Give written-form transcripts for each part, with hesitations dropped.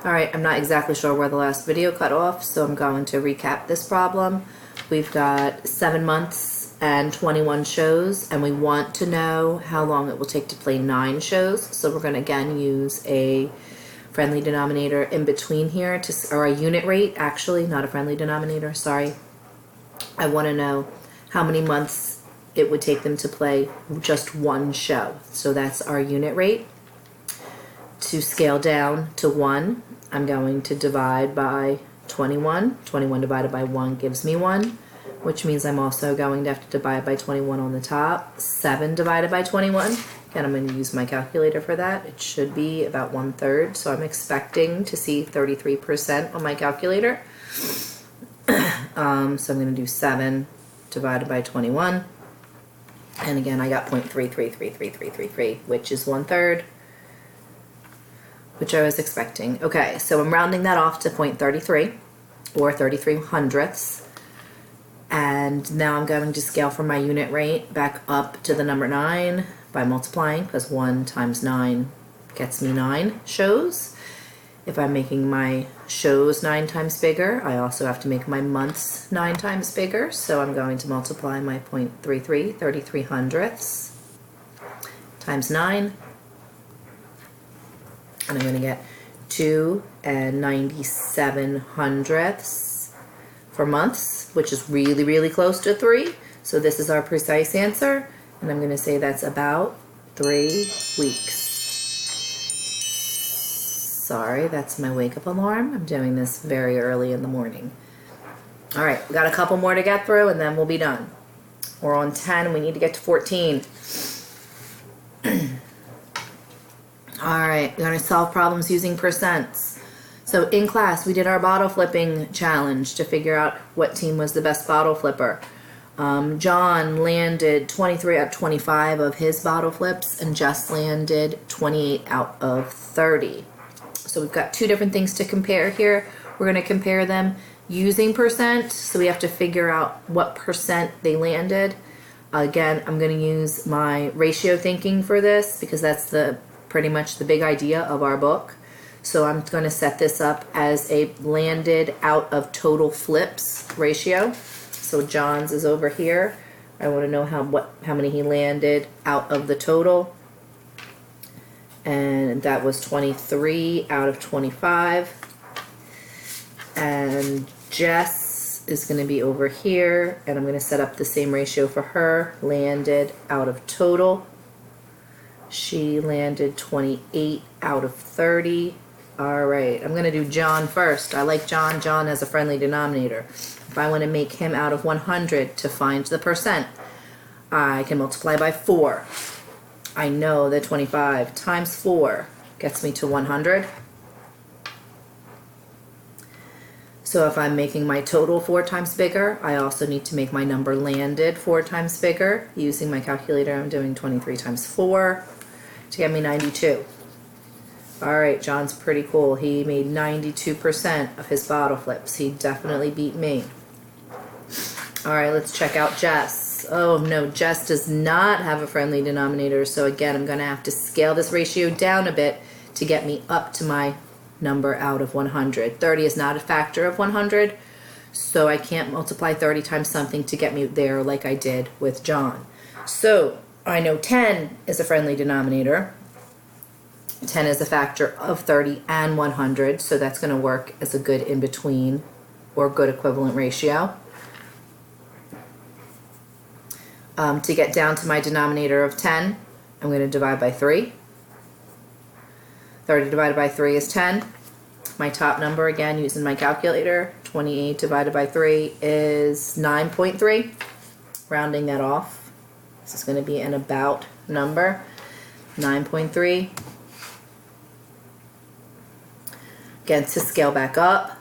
Alright, I'm not exactly sure where the last video cut off, so I'm going to recap this problem. We've got 7 months and 21 shows, and we want to know how long it will take to play 9 shows. So we're going to again use a friendly denominator in between here, or a unit rate, actually, not a friendly denominator, sorry. I want to know how many months it would take them to play just 1 show. So that's our unit rate. To scale down to 1, I'm going to divide by 21. 21 divided by 1 gives me 1, which means I'm also going to have to divide by 21 on the top. 7 divided by 21. Again, I'm going to use my calculator for that. It should be about 1/3, so I'm expecting to see 33% on my calculator. So I'm going to do 7 divided by 21. And again, I got 0.33333333, which is 1/3. Which I was expecting. Okay, so I'm rounding that off to 0.33 or 33 hundredths. And now I'm going to scale from my unit rate back up to the number 9 by multiplying, because 1 times 9 gets me 9 shows. If I'm making my shows 9 times bigger, I also have to make my months 9 times bigger. So I'm going to multiply my 0.33, 33 hundredths, times 9. And I'm going to get 2 and 97 hundredths for months, which is really, really close to 3. So this is our precise answer. And I'm going to say that's about 3 weeks. Sorry, that's my wake-up alarm. I'm doing this very early in the morning. All right, we got a couple more to get through, and then we'll be done. We're on 10. We need to get to 14. Alright, we're going to solve problems using percents. So in class, we did our bottle flipping challenge to figure out what team was the best bottle flipper. John landed 23 out of 25 of his bottle flips, and Jess landed 28 out of 30. So we've got 2 different things to compare here. We're going to compare them using percent, so we have to figure out what percent they landed. Again, I'm going to use my ratio thinking for this, because that's pretty much the big idea of our book. So I'm going to set this up as a landed out of total flips ratio. So John's is over here. I want to know how many he landed out of the total. And that was 23 out of 25. And Jess is going to be over here, and I'm going to set up the same ratio for her. Landed out of total. She landed 28 out of 30. All right, I'm going to do John first. I like John. John has a friendly denominator. If I want to make him out of 100 to find the percent, I can multiply by 4. I know that 25 times 4 gets me to 100. So if I'm making my total 4 times bigger, I also need to make my number landed 4 times bigger. Using my calculator, I'm doing 23 times 4 to get me 92. Alright, John's pretty cool. He made 92% of his bottle flips. He definitely beat me. Alright, let's check out Jess. Oh no, Jess does not have a friendly denominator, so again, I'm going to have to scale this ratio down a bit to get me up to my number out of 100. 30 is not a factor of 100, so I can't multiply 30 times something to get me there like I did with John. So I know 10 is a friendly denominator. 10 is a factor of 30 and 100, so that's going to work as a good in-between or good equivalent ratio. To get down to my denominator of 10, I'm going to divide by 3. 30 divided by 3 is 10. My top number, again, using my calculator, 28 divided by 3 is 9.3. Rounding that off. This is going to be an about number. 9.3. Again, to scale back up,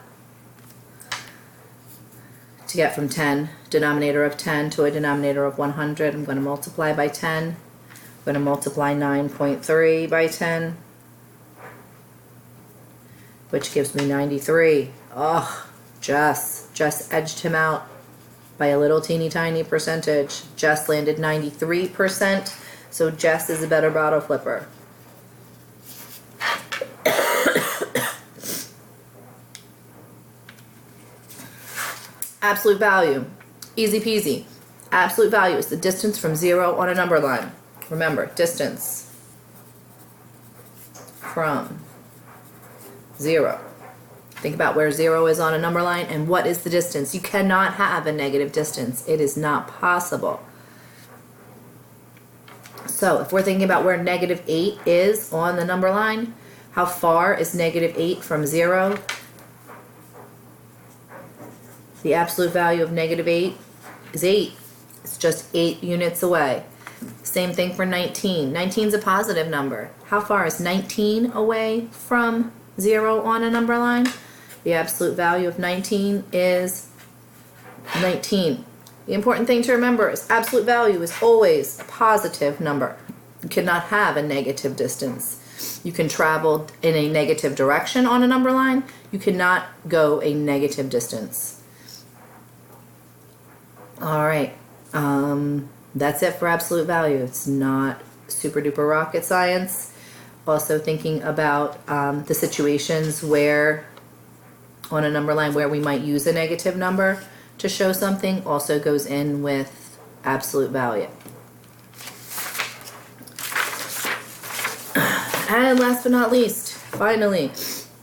to get from 10, denominator of 10 to a denominator of 100, I'm going to multiply by 10. I'm going to multiply 9.3 by 10, which gives me 93. Oh, Jess edged him out by a little teeny tiny percentage. Jess landed 93%, so Jess is a better bottle flipper. Absolute value, easy peasy. Absolute value is the distance from 0 on a number line. Remember, distance from 0. Think about where 0 is on a number line and what is the distance. You cannot have a negative distance. It is not possible. So if we're thinking about where negative 8 is on the number line, how far is negative 8 from 0? The absolute value of negative 8 is 8. It's just 8 units away. Same thing for 19. 19 is a positive number. How far is 19 away from 0 on a number line? The absolute value of 19 is 19. The important thing to remember is absolute value is always a positive number. You cannot have a negative distance. You can travel in a negative direction on a number line. You cannot go a negative distance. All right. That's it for absolute value. It's not super duper rocket science. Also thinking about the situations where on a number line where we might use a negative number to show something also goes in with absolute value. And last but not least, finally,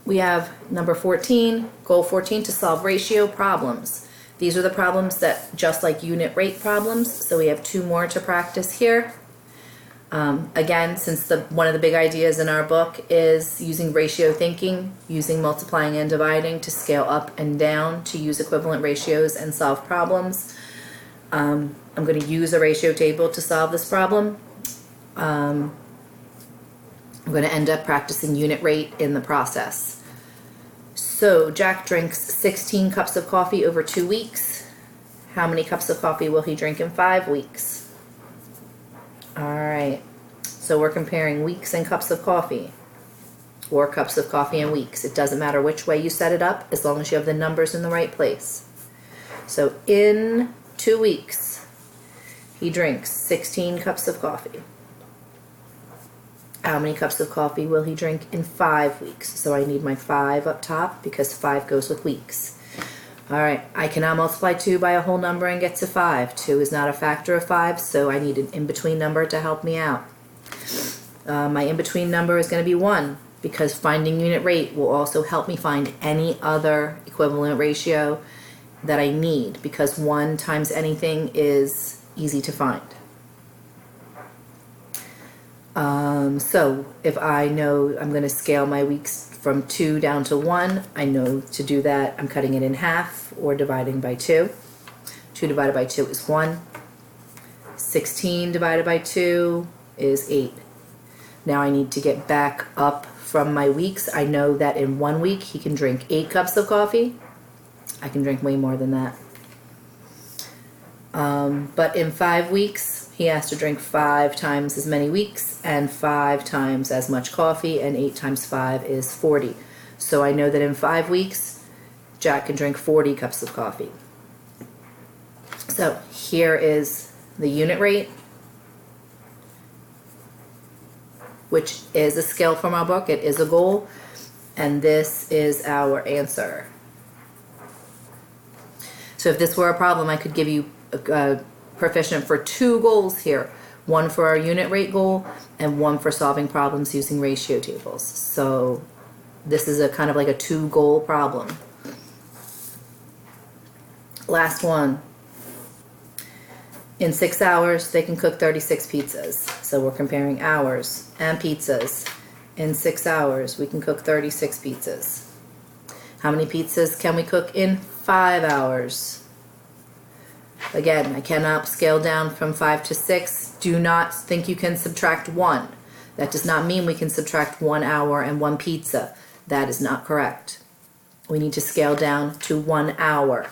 we have number 14, goal 14, to solve ratio problems. These are the problems that just like unit rate problems, so we have 2 more to practice here. Again, since one of the big ideas in our book is using ratio thinking, using multiplying and dividing to scale up and down to use equivalent ratios and solve problems. I'm going to use a ratio table to solve this problem. I'm going to end up practicing unit rate in the process. So Jack drinks 16 cups of coffee over 2 weeks. How many cups of coffee will he drink in 5 weeks? Alright, so we're comparing weeks and cups of coffee, or cups of coffee and weeks. It doesn't matter which way you set it up, as long as you have the numbers in the right place. So in 2 weeks, he drinks 16 cups of coffee. How many cups of coffee will he drink in 5 weeks? So I need my 5 up top because 5 goes with weeks. Alright, I can now multiply 2 by a whole number and get to 5. 2 is not a factor of 5, so I need an in-between number to help me out. My in-between number is going to be 1, because finding unit rate will also help me find any other equivalent ratio that I need, because 1 times anything is easy to find. So if I know I'm going to scale my weeks from 2 down to 1, I know to do that I'm cutting it in half or dividing by 2. 2 divided by 2 is 1. 16 divided by 2 is 8. Now I need to get back up from my weeks. I know that in 1 week he can drink 8 cups of coffee. I can drink way more than that. But in 5 weeks, he has to drink 5 times as many weeks and 5 times as much coffee, and 8 times 5 is 40. So I know that in 5 weeks, Jack can drink 40 cups of coffee. So here is the unit rate, which is a scale from our book. It is a goal, and this is our answer. So if this were a problem, I could give you a proficient for 2 goals here. 1 for our unit rate goal and 1 for solving problems using ratio tables. So this is a kind of like a 2-goal problem. Last one. In 6 hours, they can cook 36 pizzas. So we're comparing hours and pizzas. In 6 hours, we can cook 36 pizzas. How many pizzas can we cook in 5 hours? Again, I cannot scale down from 5 to 6. Do not think you can subtract 1. That does not mean we can subtract 1 hour and 1 pizza. That is not correct. We need to scale down to 1 hour.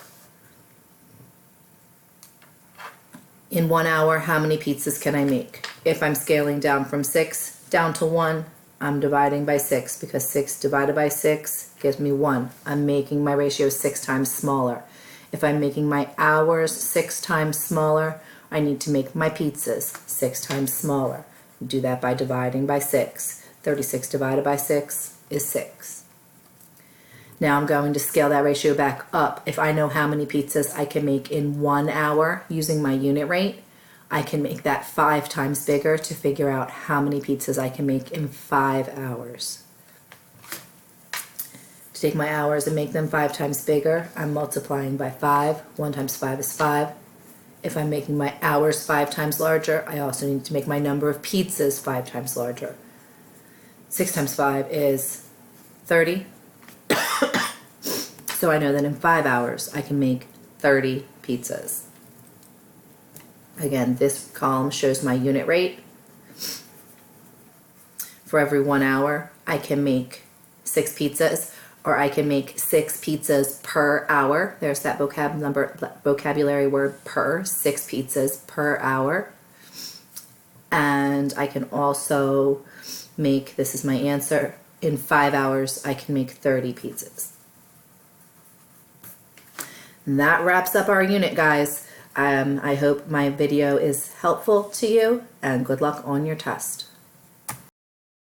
In 1 hour, how many pizzas can I make? If I'm scaling down from 6 down to 1, I'm dividing by 6, because 6 divided by 6 gives me 1. I'm making my ratio 6 times smaller. If I'm making my hours 6 times smaller, I need to make my pizzas 6 times smaller. We do that by dividing by 6. 36 divided by 6 is 6. Now I'm going to scale that ratio back up. If I know how many pizzas I can make in 1 hour using my unit rate, I can make that 5 times bigger to figure out how many pizzas I can make in 5 hours. To take my hours and make them 5 times bigger, I'm multiplying by 5. 1 times 5 is 5. If I'm making my hours 5 times larger, I also need to make my number of pizzas 5 times larger. 6 times 5 is 30. So I know that in 5 hours I can make 30 pizzas. Again, this column shows my unit rate. For every 1 hour, I can make 6 pizzas, or I can make 6 pizzas per hour. There's that vocabulary word per, 6 pizzas per hour. And I can also make, this is my answer, in 5 hours I can make 30 pizzas. And that wraps up our unit, guys. I hope my video is helpful to you, and good luck on your test.